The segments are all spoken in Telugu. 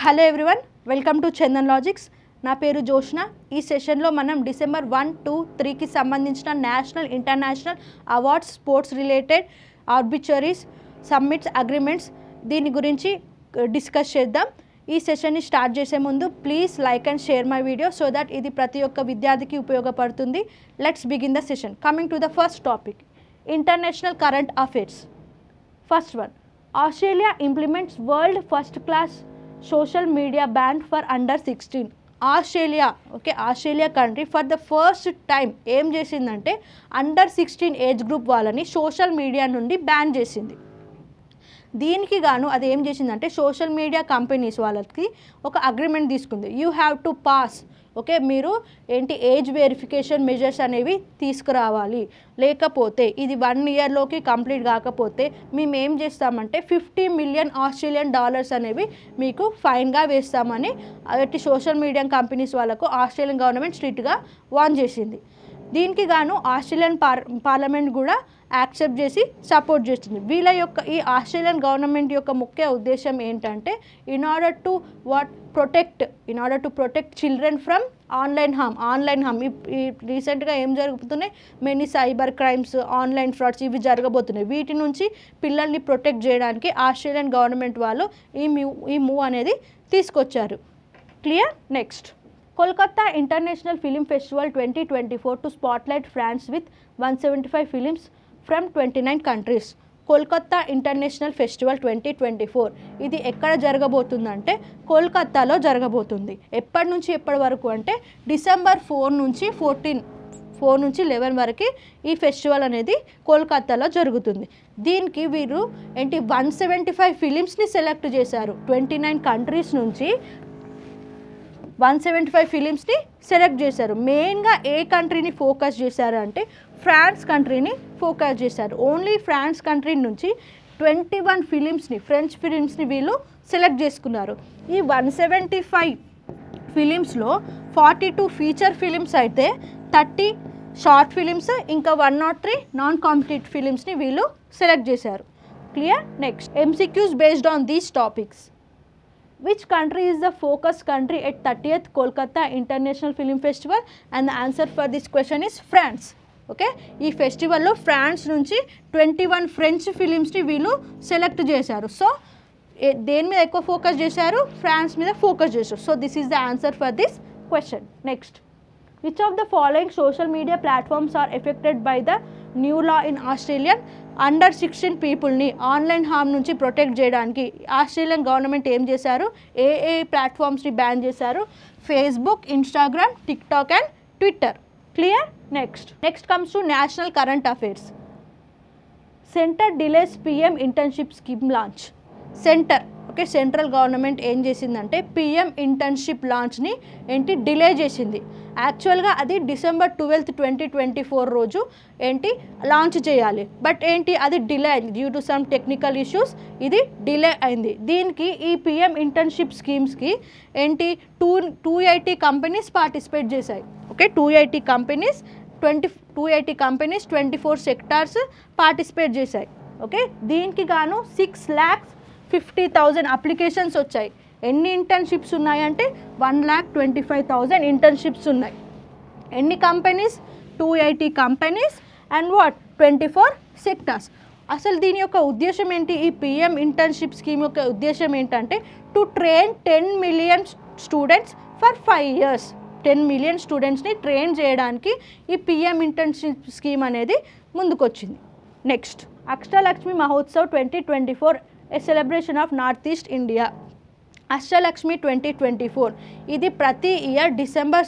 Hello everyone, welcome to Chandan logics. నా పేరు జోష్న. ఈ సెషన్లో మనం డిసెంబర్ 1, 2, 3కి సంబంధించిన national, international awards, sports related obituaries, summits, agreements దీని గురించి డిస్కస్ చేద్దాం. ఈ సెషన్ని స్టార్ట్ చేసే ముందు please like and share my video so that ఇది ప్రతి ఒక్క విద్యార్థికి ఉపయోగపడుతుంది. Let's begin the session. Coming to the first topic, international current affairs. First one, Australia implements world first class social media ban for under 16. Australia country for the first time ఏం చేసిందంటే అండర్ 16 ఏజ్ గ్రూప్ వాళ్ళని సోషల్ మీడియా నుండి బ్యాన్ చేసింది. దీనికి గాను అది ఏం చేసిందంటే సోషల్ మీడియా కంపెనీస్ వాళ్ళకి ఒక అగ్రిమెంట్ తీసుకుంది. యూ హ్యావ్ టు పాస్, మీరు ఏజ్ వెరిఫికేషన్ మెజర్స్ అనేవి తీసుకురావాలి, లేకపోతే ఇది 1 ఇయర్లోకి కంప్లీట్ కాకపోతే మేము ఏం చేస్తామంటే 50 మిలియన్ ఆస్ట్రేలియన్ డాలర్స్ అనేవి మీకు ఫైన్గా వేస్తామని అట్టి సోషల్ మీడియా కంపెనీస్ వాళ్ళకు ఆస్ట్రేలియన్ గవర్నమెంట్ స్ట్రిక్ట్గా వార్న్ చేసింది. దీనికి గాను ఆస్ట్రేలియన్ పార్లమెంట్ కూడా యాక్సెప్ట్ చేసి సపోర్ట్ చేస్తుంది. వీళ్ళ యొక్క ఈ ఆస్ట్రేలియన్ గవర్నమెంట్ యొక్క ముఖ్య ఉద్దేశం ఏంటంటే in order to protect children from online harm. ఈ రీసెంట్గా ఏం జరుగుతున్నాయి, many cyber crimes, online frauds ఇవి జరగబోతున్నాయి. వీటి నుంచి పిల్లల్ని ప్రొటెక్ట్ చేయడానికి ఆస్ట్రేలియన్ గవర్నమెంట్ వాళ్ళు ఈ మూవ్ అనేది తీసుకొచ్చారు. Clear? Next, Kolkata International Film Festival 2024 to spotlight France with 175 films from 29 countries. Kolkata international festival 2024 ఇది ఎక్కడ జరగబోతుందంటే కోల్కత్తాలో జరగబోతుంది. ఎప్పటి నుంచి ఎప్పటి వరకు అంటే డిసెంబర్ 4 నుంచి 11 వరకు ఈ ఫెస్టివల్ అనేది కోల్కత్తాలో జరుగుతుంది. దీనికి వీరు 175 ఫిలిమ్స్ని సెలెక్ట్ చేశారు. 29 కంట్రీస్ నుంచి 175 ఫిలిమ్స్ని సెలెక్ట్ చేశారు. మెయిన్గా ఏ కంట్రీని ఫోకస్ చేశారు అంటే ఫ్రాన్స్ కంట్రీని ఫోకస్ చేశారు. ఓన్లీ ఫ్రాన్స్ కంట్రీ నుంచి 21 ఫిలిమ్స్ని, ఫ్రెంచ్ ఫిలిమ్స్ని వీళ్ళు సెలెక్ట్ చేసుకున్నారు. ఈ 175 ఫిలిమ్స్లో 42 ఫీచర్ ఫిలిమ్స్ అయితే 30 షార్ట్ ఫిలిమ్స్, ఇంకా 103 నాన్ కాంపిటేటివ్ ఫిలిమ్స్ని వీళ్ళు సెలెక్ట్ చేశారు. Clear? Next, MCQs based on these topics. Which country is the focus country at 30th Kolkata International Film Festival? And the answer for this question is France. ఈ ఫెస్టివల్లో ఫ్రాన్స్ నుంచి 21 ఫ్రెంచ్ ఫిలిమ్స్ని వీళ్ళు సెలెక్ట్ చేశారు. సో దేని మీద ఎక్కువ ఫోకస్ చేశారు? ఫ్రాన్స్ మీద ఫోకస్ చేశారు. So this is the answer for this question. Next, which of the following social media platforms are affected by the new law in Australia? Under 16 పీపుల్ని ఆన్లైన్ హామ్ నుంచి ప్రొటెక్ట్ చేయడానికి ఆస్ట్రేలియన్ గవర్నమెంట్ ఏం చేశారు? ఏ ప్లాట్ఫామ్స్ని బ్యాన్ చేశారు? Facebook, Instagram, TikTok and Twitter. Clear? Next comes to national current affairs. Centre delays PM internship scheme launch. Central government ఏం చేసిందంటే PM ఇంటర్న్షిప్ లాంచ్ని డిలే చేసింది. యాక్చువల్గా అది డిసెంబర్ 12, 2024 రోజు లాంచ్ చేయాలి. బట్ అది డిలే అయింది due to some technical issues. ఇది డిలే అయింది. దీనికి ఈ PM ఇంటర్న్షిప్ స్కీమ్స్కి 280 కంపెనీస్ పార్టిసిపేట్ చేశాయి. 280 కంపెనీస్ 24 సెక్టార్స్ పార్టిసిపేట్ చేశాయి. దీనికి గాను 6,50,000 అప్లికేషన్స్ వచ్చాయి. ఎన్ని ఇంటర్న్షిప్స్ ఉన్నాయంటే 1,25,000 ఇంటర్న్షిప్స్ ఉన్నాయి. ఎన్ని కంపెనీస్? 280 companies and 24 sectors. అసలు దీని యొక్క ఉద్దేశం ఏంటి? ఈ PM ఇంటర్న్షిప్ స్కీమ్ యొక్క ఉద్దేశం ఏంటంటే to train 10 million students for 5 years. 10 million స్టూడెంట్స్ని ట్రైన్ చేయడానికి ఈ PM ఇంటర్న్షిప్ స్కీమ్ అనేది ముందుకొచ్చింది. Next, Ashtalakshmi Mahotsav 2024 a celebration of north east India. Ashtalakshmi 2024 ఇది ప్రతి ఇయర్ డిసెంబర్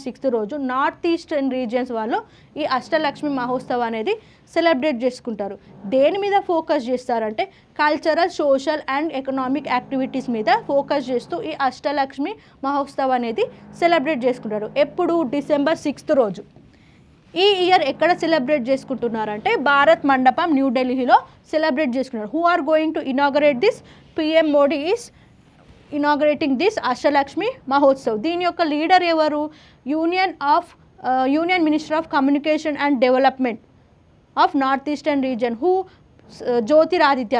6 రోజు నార్త్ ఈస్టర్న్ రీజియన్స్ వాళ్ళు ఈ అష్టలక్ష్మి మహోత్సవ్ అనేది సెలబ్రేట్ చేసుకుంటారు. దేని మీద ఫోకస్ చేస్తారంటే cultural, social and economic activities మీద ఫోకస్ చేస్తూ ఈ అష్టలక్ష్మి మహోత్సవ్ అనేది సెలబ్రేట్ చేసుకుంటారు. ఎప్పుడు? డిసెంబర్ 6 రోజు. ఈ ఇయర్ ఎక్కడ సెలబ్రేట్ చేసుకుంటున్నారంటే భారత్ మండపం, న్యూఢిల్లీలో సెలబ్రేట్ చేసుకున్నారు. Who are going to inaugurate this? PM Modi is inaugurating this Ashtalakshmi Mahotsav. దీని యొక్క లీడర్ ఎవరు? Union minister of communication and development of north eastern region, who Jyotiraditya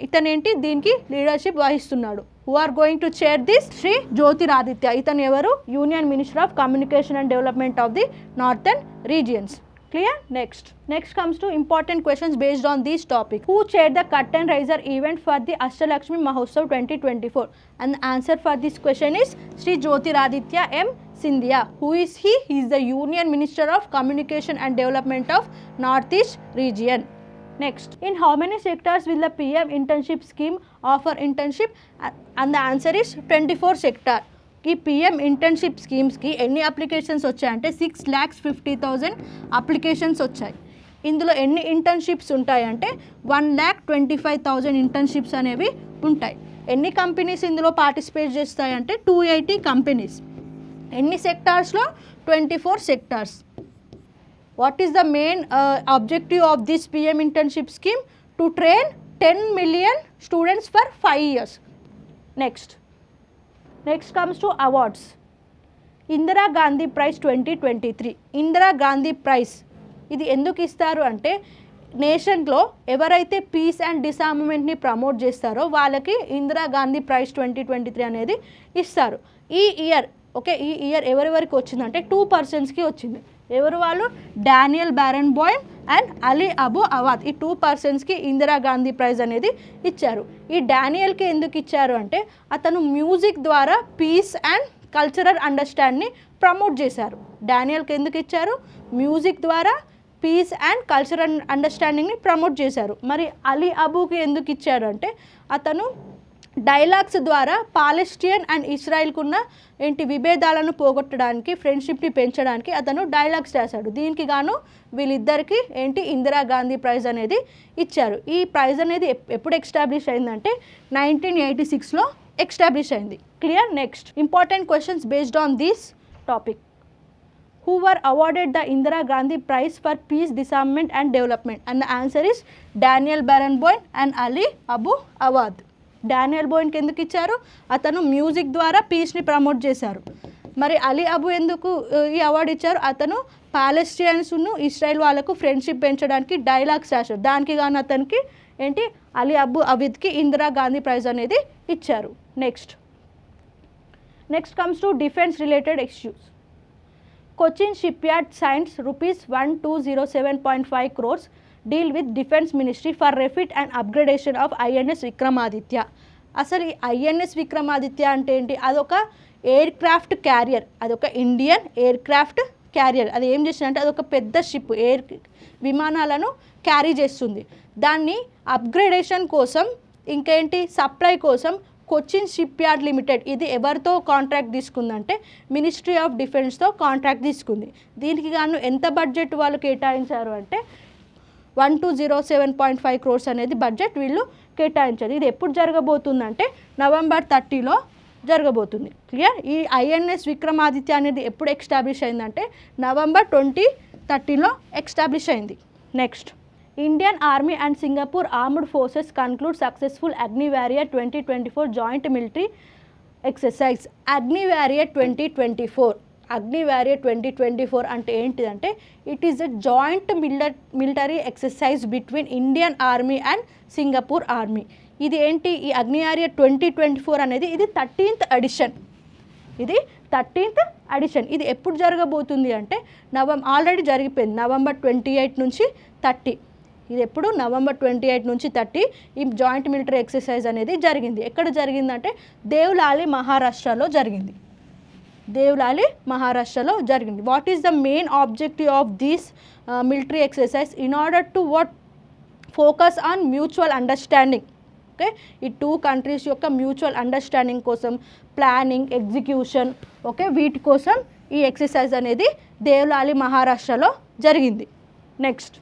ఇతనేంటి దీనికి లీడర్షిప్ వహిస్తున్నాడు. Who are going to chair this? Shri Jyotiraditya. ఇతను ఎవరు? Union minister of communication and development of the northern regions. Clear? Next comes to important questions based on these topics. Who chaired the curtain raiser event for the Ashtalakshmi Mahotsav 2024? And the answer for this question is Sri Jyotiraditya M. Scindia. Who is he? He is the Union Minister of Communication and Development of Northeast region. Next, in how many sectors will the PM internship scheme offer internship? And the answer is 24 sector. ఈ పిఎం ఇంటర్న్షిప్ స్కీమ్స్కి ఎన్ని అప్లికేషన్స్ వచ్చాయంటే 6,50,000 అప్లికేషన్స్ వచ్చాయి. ఇందులో ఎన్ని ఇంటర్న్షిప్స్ ఉంటాయంటే 1,25,000 ఇంటర్న్షిప్స్ అనేవి ఉంటాయి. ఎన్ని కంపెనీస్ ఇందులో పార్టిసిపేట్ చేస్తాయంటే 280 కంపెనీస్. ఎన్ని సెక్టార్స్లో? 24 sectors. What is the main objective of this PM internship scheme? To train 10 million students for 5 years. Next comes to awards. Indira Gandhi prize 2023. Indira Gandhi prize ఇది ఎందుకు ఇస్తారు అంటే నేషన్లో ఎవరైతే పీస్ అండ్ డిసార్మమెంట్ని ప్రమోట్ చేస్తారో వాళ్ళకి ఇందిరా గాంధీ ప్రైజ్ 2023 అనేది ఇస్తారు. ఈ ఇయర్ ఎవరెవరికి వచ్చిందంటే 2 personsకి వచ్చింది. ఎవరు వాళ్ళు? Daniel బారెన్బోయిమ్ and Ali Abu Awhad. ఈ 2 personsకి ఇందిరా గాంధీ ప్రైజ్ అనేది ఇచ్చారు. ఈ డానియల్కి ఎందుకు ఇచ్చారు అంటే అతను మ్యూజిక్ ద్వారా పీస్ అండ్ కల్చరల్ అండర్స్టాండింగ్ని ప్రమోట్ చేశారు. డానియల్కి ఎందుకు ఇచ్చారు? మ్యూజిక్ ద్వారా పీస్ అండ్ కల్చరల్ అండర్స్టాండింగ్ని ప్రమోట్ చేశారు. మరి అలీ అబుకి ఎందుకు ఇచ్చారు అంటే అతను డైలాగ్స్ ద్వారా పాలెస్టియన్ అండ్ ఇస్రాయిల్కున్న విభేదాలను పోగొట్టడానికి, ఫ్రెండ్షిప్ని పెంచడానికి అతను డైలాగ్స్ రాశాడు. దీనికి గాను వీళ్ళిద్దరికి ఇందిరా గాంధీ ప్రైజ్ అనేది ఇచ్చారు. ఈ ప్రైజ్ అనేది ఎప్పుడు ఎస్టాబ్లిష్ అయిందంటే 1986లో ఎస్టాబ్లిష్ అయింది. Clear? Next important questions based on this topic. Who were awarded the Indira Gandhi Prize for Peace, Disarmament and Development? And the answer is Daniel Barenboim and Ali Abu Awad. Daniel బోయిన్కి ఎందుకు ఇచ్చారు? అతను మ్యూజిక్ ద్వారా పీస్ని ప్రమోట్ చేశారు. మరి అలీ అబు ఎందుకు ఈ అవార్డు ఇచ్చారు? అతను పాలెస్టియన్స్ను ఇస్రాయిల్ వాళ్ళకు ఫ్రెండ్షిప్ పెంచడానికి డైలాగ్స్ రాశారు. దానికి గాను అతనికి అలీ అబు అవిద్కి ఇందిరా గాంధీ ప్రైజ్ అనేది ఇచ్చారు. Next comes to defence related issues. Cochin shipyard signs ₹1207.5 crores deal with defence ministry for refit and upgradation of INS Vikramaditya. అసలు ఈ ఐఎన్ఎస్ విక్రమాదిత్య అంటే ఏంటి? అదొక ఎయిర్ క్రాఫ్ట్ క్యారియర్, అదొక ఇండియన్ ఎయిర్ క్రాఫ్ట్ క్యారియర్. అది ఏం చేస్తుందంటే అదొక పెద్ద షిప్, విమానాలను క్యారీ చేస్తుంది. దాన్ని అప్గ్రేడేషన్ కోసం సప్లై కోసం కొచ్చిన్ షిప్ యార్డ్ లిమిటెడ్ ఇది ఎవరితో కాంట్రాక్ట్ తీసుకుందంటే మినిస్ట్రీ ఆఫ్ డిఫెన్స్తో కాంట్రాక్ట్ తీసుకుంది. దీనికి గాను ఎంత బడ్జెట్ వాళ్ళు కేటాయించారు అంటే 1207.5 crores అనేది బడ్జెట్ వీళ్ళు కేటాయించారు. ఇది ఎప్పుడు జరగబోతుందంటే November 30లో జరగబోతుంది. క్లియర్? ఈ ఐఎన్ఎస్ విక్రమాదిత్య అనేది ఎప్పుడు ఎస్టాబ్లిష్ అయిందంటే November 2030లో ఎస్టాబ్లిష్ అయింది. Next, Indian army and Singapore armed forces conclude successful అగ్ని వారియర్ 2024 జాయింట్ మిలిటరీ ఎక్సర్సైజ్. అగ్ని వారియర్ 2024 అగ్ని వారియర్ 2024 అంటే ఏంటిదంటే it is a joint military exercise between Indian army and Singapore army. ఇది ఏంటి? ఈ అగ్ని వారియర్ 2024 అనేది ఇది 13th edition. ఇది ఎప్పుడు జరగబోతుంది అంటే ఆల్రెడీ జరిగిపోయింది November 28 నుంచి 30. ఇది ఎప్పుడు November 28 నుంచి 30 ఈ జాయింట్ మిలిటరీ ఎక్సర్సైజ్ అనేది జరిగింది. ఎక్కడ జరిగిందంటే దేవ్లాలి మహారాష్ట్రలో జరిగింది. What is the main objective of this military exercise? In order to focus on mutual understanding. Okay, ఈ 2 countries యొక్క మ్యూచువల్ అండర్స్టాండింగ్ కోసం ప్లానింగ్, ఎగ్జిక్యూషన్, వీటి కోసం ఈ ఎక్సర్సైజ్ అనేది దేవ్లాలి మహారాష్ట్రలో జరిగింది. నెక్స్ట్,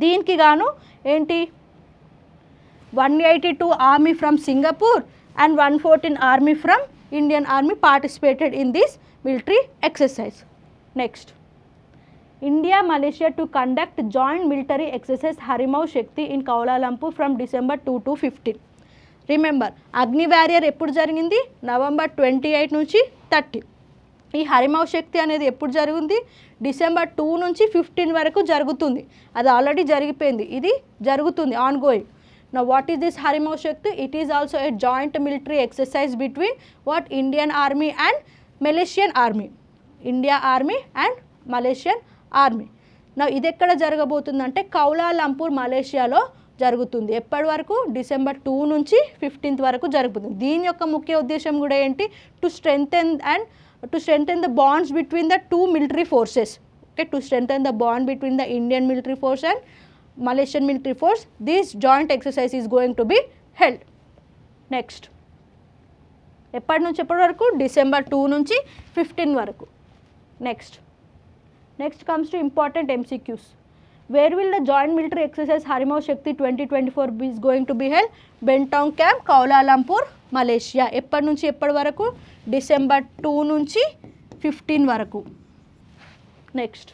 దీనికి గాను 182 army from Singapore and 114 army from Indian Army participated in this military exercise. Next, India Malaysia to conduct joint military exercise Harimau Shakti in Kuala Lumpur from December 2 to 15. Remember, అగ్ని వారియర్ ఎప్పుడు జరిగింది? November 28 నుంచి 30. ఈ హరిమౌ శక్తి అనేది ఎప్పుడు జరుగుతుంది? December 2 నుంచి 15 వరకు జరుగుతుంది. అది ఆల్రెడీ జరిగిపోయింది, ఇది జరుగుతుంది on going. Now what is this Harimau Shakti? It is also a joint military exercise between what? Indian Army and Malaysian Army. India Army and Malaysian Army. Now ఇది ఎక్కడ జరగబోతుందంటే కౌలాలంపూర్ మలేషియాలో జరుగుతుంది. ఎప్పటి వరకు? December 2 నుంచి 15th వరకు జరుగుతుంది. దీని యొక్క ముఖ్య ఉద్దేశం కూడా ఏంటి? To strengthen the bonds between the two military forces. Okay, to strengthen the bond between the Indian military force and Malaysian military force. This joint exercise is going to be held. Next, ఎప్పటి నుంచి ఎప్పటి వరకు? December 2 నుంచి 15 వరకు. Next comes to important MCQs. Where will the joint military exercise Harimau Shakti 2024 is going to be held? Bentong Camp, Kuala Lumpur, Malaysia. ఎప్పటి నుంచి ఎప్పటి వరకు? December 2 నుంచి 15 వరకు. Next,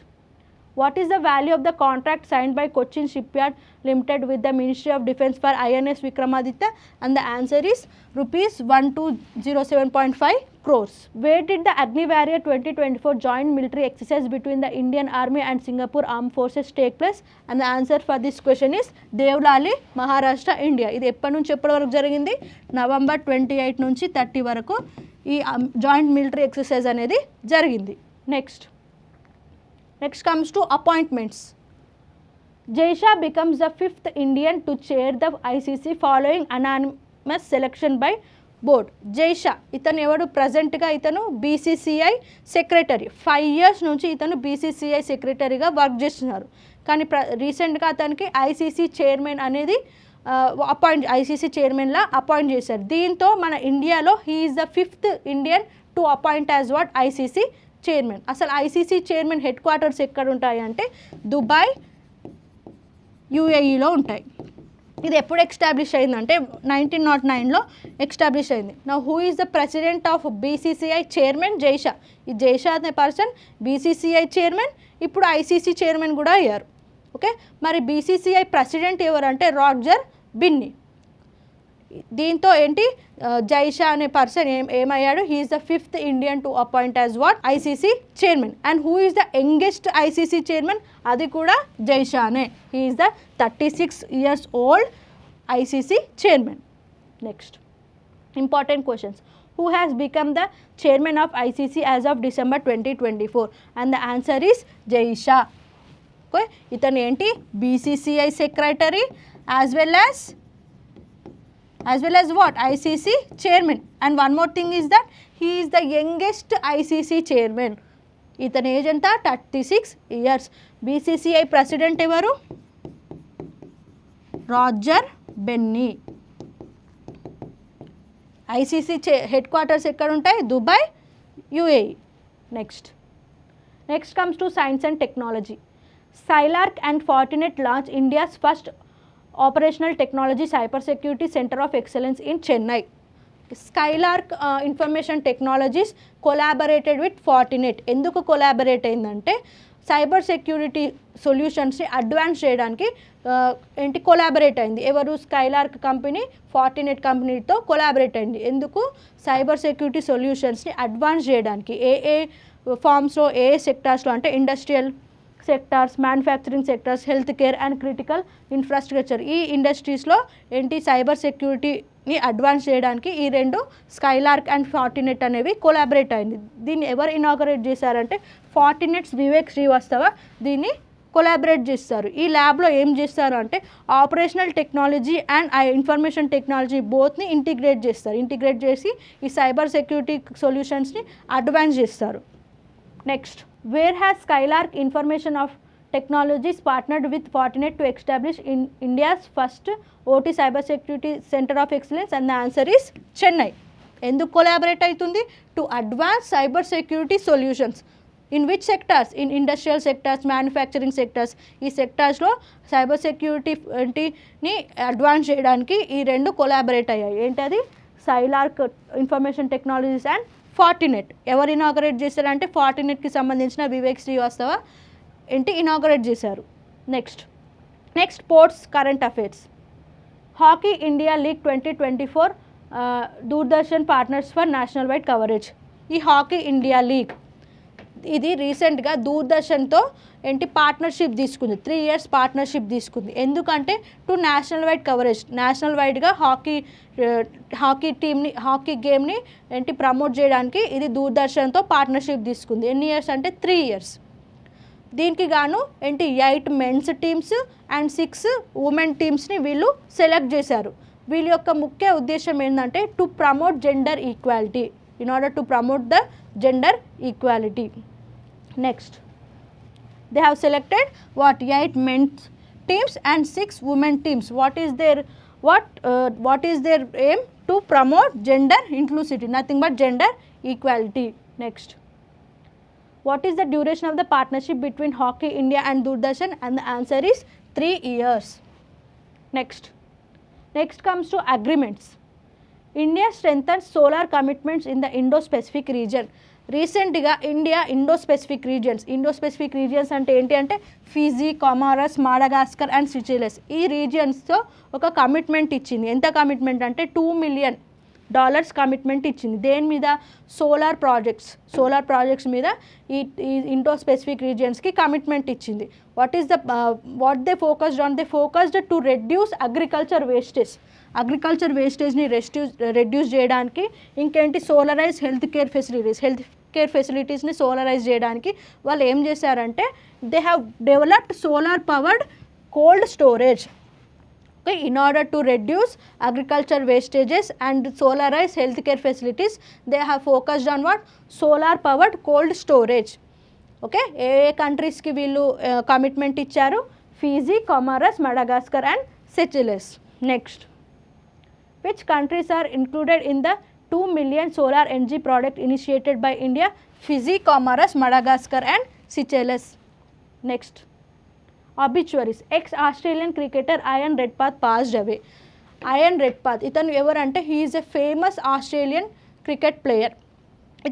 what is the value of the contract signed by Cochin Shipyard Limited with the Ministry of Defence for INS Vikramaditya? And the answer is rupees 1207.5 crores. Where did the Agni Warrior 2024 joint military exercise between the Indian Army and Singapore Armed Forces take place? And the answer for this question is Devlali, Maharashtra, India. ఇది ఎప్పటి నుంచి ఎప్పటి వరకు జరిగింది? November 28 నుంచి 30 వరకు ఈ జాయింట్ మిలిటరీ ఎక్సర్సైజ్ అనేది జరిగింది. Next comes to appointments. Jay Shah becomes the 5th Indian to chair the ICC following anonymous selection by board. Jay Shah ఇతను ఎవరు? ప్రజెంట్గా ఇతను BCCI సెక్రటరీ. 5 years నుంచి ఇతను BCCI సెక్రటరీగా వర్క్ చేస్తున్నారు. కానీ రీసెంట్గా అతనికి ICC చైర్మన్ అనేది ICC చైర్మన్లా అపాయింట్ చేశారు. దీంతో మన ఇండియాలో he is the 5th Indian to appoint as what? ICC chairman. అసలు ఐసీసీ చైర్మన్ హెడ్ క్వార్టర్స్ ఎక్కడ ఉంటాయి అంటే దుబాయ్, UAEలో ఉంటాయి. ఇది ఎప్పుడు ఎస్టాబ్లిష్ అయిందంటే 1909లో ఎస్టాబ్లిష్ అయింది. నా who is the president of BCCI chairman? Jay Shah. ఈ జై షా అనే పర్సన్ BCCI చైర్మన్, ఇప్పుడు ICC చైర్మన్ కూడా అయ్యారు. ఓకే, మరి BCCI ప్రెసిడెంట్ ఎవరంటే రాజర్ బిన్నీ. దీంతో ఏంటి? జై షా అనే పర్సన్ ఏమయ్యాడు? He is the 5th Indian to appoint as what? ICC chairman. And who is the youngest ICC chairman? అది కూడా జై షానే. He is the 36 years old ICC chairman. Next important questions. Who has become the chairman of ICC as of December 2024? And the answer is Jai Shah. Okay, ఇతను ఏంటి? BCCI secretary as well as what? ICC chairman. And one more thing is that he is the youngest ICC chairman. ఇతని ఏజ్ ఎంత? 36 years. BCCI ప్రెసిడెంట్ ఎవరు? Roger Binny. ICC headquarters ఎక్కడ ఉంటాయి? Dubai, UAE. Next comes to science and technology. Skylark and Fortinet launch India's first operational technology cybersecurity center of excellence in Chennai. Skylark Information Technologies collaborated with Fortinet. ఎందుకు కొలాబరేట్ అయిందంటే సైబర్ సెక్యూరిటీ సొల్యూషన్స్ని అడ్వాన్స్ చేయడానికి ఏంటి కొలాబరేట్ అయింది. ఎవరు? స్కైలార్క్ కంపెనీ ఫార్టినెట్ కంపెనీతో కొలాబరేట్ అయింది. ఎందుకు? సైబర్ సెక్యూరిటీ సొల్యూషన్స్ని అడ్వాన్స్ చేయడానికి. ఏ ఫార్మ్స్లో, ఏ సెక్టార్స్లో అంటే industrial sectors, manufacturing sectors, health care and critical infrastructure, ఈ ఇండస్ట్రీస్లో ఏంటి సైబర్ సెక్యూరిటీని అడ్వాన్స్ చేయడానికి ఈ రెండు స్కైలార్క్ అండ్ ఫార్టినెట్ అనేవి కొలాబరేట్ అయింది. దీన్ని ఎవరు ఇనాగరేట్ చేశారంటే ఫార్టినెట్స్ వివేక్ శ్రీవాస్తవ దీన్ని కొలాబరేట్ చేస్తారు. ఈ ల్యాబ్లో ఏం చేస్తారు అంటే operational technology and information technology బోత్ని ఇంటిగ్రేట్ చేస్తారు. ఇంటిగ్రేట్ చేసి ఈ సైబర్ సెక్యూరిటీ సొల్యూషన్స్ని అడ్వాన్స్ చేస్తారు. Next, where has Skylark information of technologies partnered with Fortinet to establish India's first OT cyber security centre of excellence? And the answer is Chennai. ఎందుకు కొలాబరేట్ అవుతుంది? To advance cyber security solutions. In which sectors? In industrial sectors, manufacturing sectors. ఈ సెక్టార్స్లో సైబర్ సెక్యూరిటీని అడ్వాన్స్ చేయడానికి ఈ రెండు కొలాబరేట్ అయ్యాయి. ఏంటది? Skylark information technologies and ఫార్టినెట్. ఎవరు ఇనాగరేట్ చేశారంటే ఫార్టినెట్కి సంబంధించిన వివేక్ శ్రీవాస్తవ ఏంటి ఇనాగరేట్ చేశారు. Next sports current affairs. Hockey India league 2024 Doordarshan partners for national wide coverage. ఈ హాకీ ఇండియా లీగ్ ఇది రీసెంట్గా దూరదర్శన్తో ఏంటి పార్ట్నర్షిప్ తీసుకుంది, 3 years పార్ట్నర్షిప్ తీసుకుంది. ఎందుకంటే to national wide coverage, national వైడ్గా హాకీ గేమ్ని ఏంటి ప్రమోట్ చేయడానికి ఇది దూరదర్శన్తో పార్ట్నర్షిప్ తీసుకుంది. ఎన్ని ఇయర్స్ అంటే 3 years. దీనికి గాను ఏంటి 8 మెన్స్ టీమ్స్ అండ్ 6 ఉమెన్ టీమ్స్ని వీళ్ళు సెలెక్ట్ చేశారు. వీళ్ళ యొక్క ముఖ్య ఉద్దేశం ఏంటంటే to promote gender equality, in order to promote the gender equality. Next they have selected what 8 men's teams and 6 women teams. What is their aim? To promote gender inclusivity, nothing but gender equality. Next, what is the duration of the partnership between Hockey India and Doordarshan? And the answer is 3 years. Next comes to agreements. India strengthens solar commitments in the Indo-Pacific region. రీసెంట్గా ఇండియా ఇండో స్పెసిఫిక్ రీజియన్స్ అంటే ఏంటి అంటే ఫిజీ, కొమారస్, మాడగాస్కర్ అండ్ సిచిలస్, ఈ రీజియన్స్తో ఒక కమిట్మెంట్ ఇచ్చింది. ఎంత కమిట్మెంట్ అంటే $2 million కమిట్మెంట్ ఇచ్చింది. దేని మీద? సోలార్ ప్రాజెక్ట్స్ మీద ఈ ఇండో స్పెసిఫిక్ రీజియన్స్కి కమిట్మెంట్ ఇచ్చింది. What they focused on? They focused to reduce agriculture వేస్టేజ్ని రెడ్యూస్ చేయడానికి, ఇంకేంటి సోలరైజ్ హెల్త్ కేర్ ఫెసిలిటీస్ని సోలరైజ్ చేయడానికి వాళ్ళు ఏం చేశారంటే they have developed solar powered cold storage. Okay, in order to reduce agriculture wastages and solarise health care facilities they have focused on what? Solar powered cold storage. Okay, ఏ కంట్రీస్కి వీళ్ళు కమిట్మెంట్ ఇచ్చారు? Fiji, Comoros, Madagascar and సెచిలస్. Next, which countries are included in the 2 million solar energy project initiated by India? Fiji, Comoros, Madagascar and Seychelles. Next, obituaries. Ex-Australian cricketer Ian Redpath passed away. Ian Redpath, itanu evaru ante he is a famous Australian cricket player.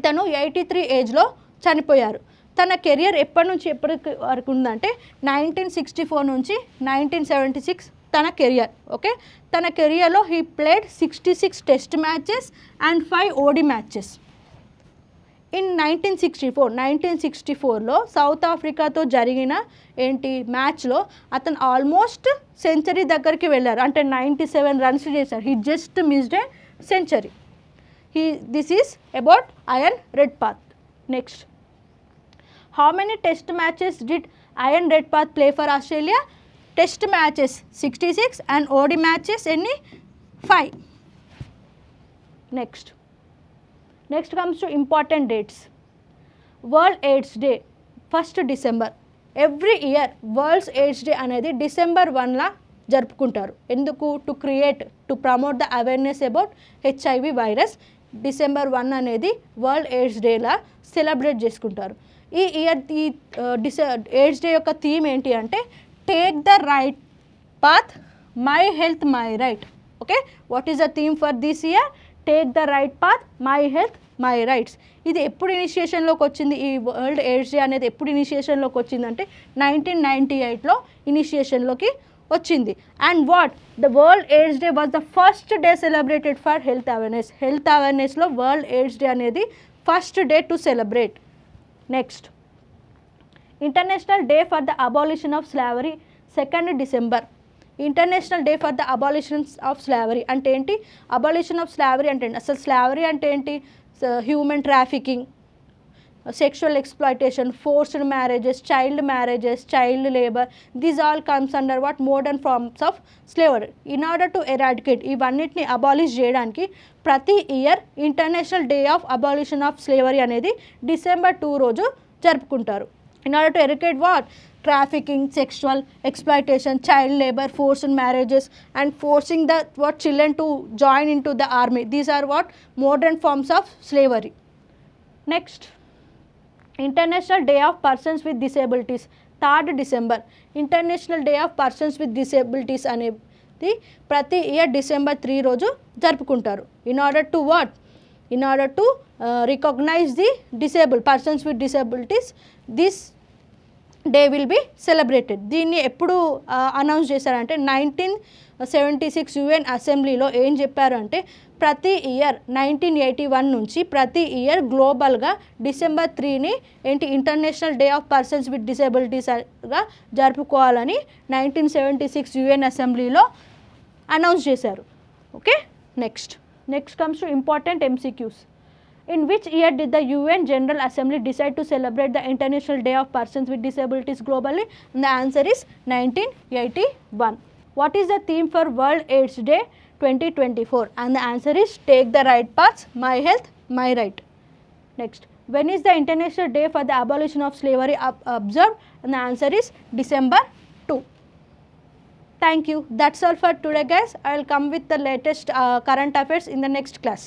Itanu 83 ఏజ్లో చనిపోయారు. తన కెరియర్ ఎప్పటి నుంచి ఎప్పటి వరకు ఉందంటే 1964 నుంచి 1976 తన కెరియర్. ఓకే, తన కెరియర్లో he played 66 test matches and 5 ODI matches. In 1964లో సౌత్ ఆఫ్రికాతో జరిగిన మ్యాచ్లో అతను ఆల్మోస్ట్ సెంచరీ దగ్గరికి వెళ్ళారు. అంటే 97 runs చేశారు. He just missed a century. This is about Ian Redpath. Next, how many test matches did Ian Redpath play for Australia? Test matches 66 and ODI matches ఎన్ని? 5. Next comes to important dates. World AIDS day 1st December. Every year world's AIDS day అనేది December 1లా జరుపుకుంటారు. ఎందుకు? To promote the awareness about HIV virus. December 1 అనేది వరల్డ్ ఎయిడ్స్ డేలా సెలబ్రేట్ చేసుకుంటారు. ఈ ఇయర్ ఎయిడ్స్ డే యొక్క థీమ్ ఏంటి అంటే take the right path, my health my right. Okay, what is the theme for this year? Take the right path, my health my rights. ఇది ఎప్పుడు ఇనిషియేషన్లోకి వచ్చింది? ఈ వరల్డ్ ఎయిడ్స్ డే అనేది ఎప్పుడు ఇనిషియేషన్లోకి వచ్చిందంటే 1998లో ఇనిషియేషన్లోకి వచ్చింది. And the world AIDS day was the first day celebrated for health అవేర్నెస్లో వరల్డ్ ఎయిడ్స్ డే అనేది first day to celebrate. Next, international day for the abolition of slavery 2nd December. International day for the abolition of slavery అంటే ఏంటి? అబాలిషన్ ఆఫ్ స్లావరీ అంటే ఏంటి? అసలు స్లావరీ అంటే ఏంటి? Human trafficking, sexual exploitation, forced marriages, child labor, these all comes under what? Modern forms of slavery. In order to eradicate ఇవన్నిటిని అబాలిష్ చేయడానికి ప్రతి year international day of abolition of slavery అనేది December 2 రోజు జరుపుకుంటారు. In order to eradicate what? Trafficking, sexual exploitation, child labor, forced marriages and forcing the children to join into the army. These are what? Modern forms of slavery. Next, International Day of Persons with Disabilities 3rd December. International Day of Persons with Disabilities అనేది ప్రతి ఇయర్ December 3 రోజు జరుపుకుంటారు. In order to what? In order to recognize the disabled persons with disabilities. This day will be celebrated. దీన్ని ఎప్పుడు అనౌన్స్ చేశారంటే 1976 యుఎన్ అసెంబ్లీలో ఏం చెప్పారు అంటే ప్రతి ఇయర్ 1981 నుంచి ప్రతి ఇయర్ గ్లోబల్గా December 3ని ఏంటి international day of persons with డిసేబిలిటీస్గా జరుపుకోవాలని 1976 యుఎన్ అసెంబ్లీలో అనౌన్స్ చేశారు. Okay, next comes to important MCQs. In which year did the UN General Assembly decide to celebrate the International Day of Persons with Disabilities globally? And the answer is 1981. What is the theme for World AIDS Day 2024? And the answer is Take the Right Paths, My Health, My Right. Next, when is the International Day for the Abolition of Slavery observed? And the answer is December 2. Thank you. That's all for today, guys. I will come with the latest current affairs in the next class.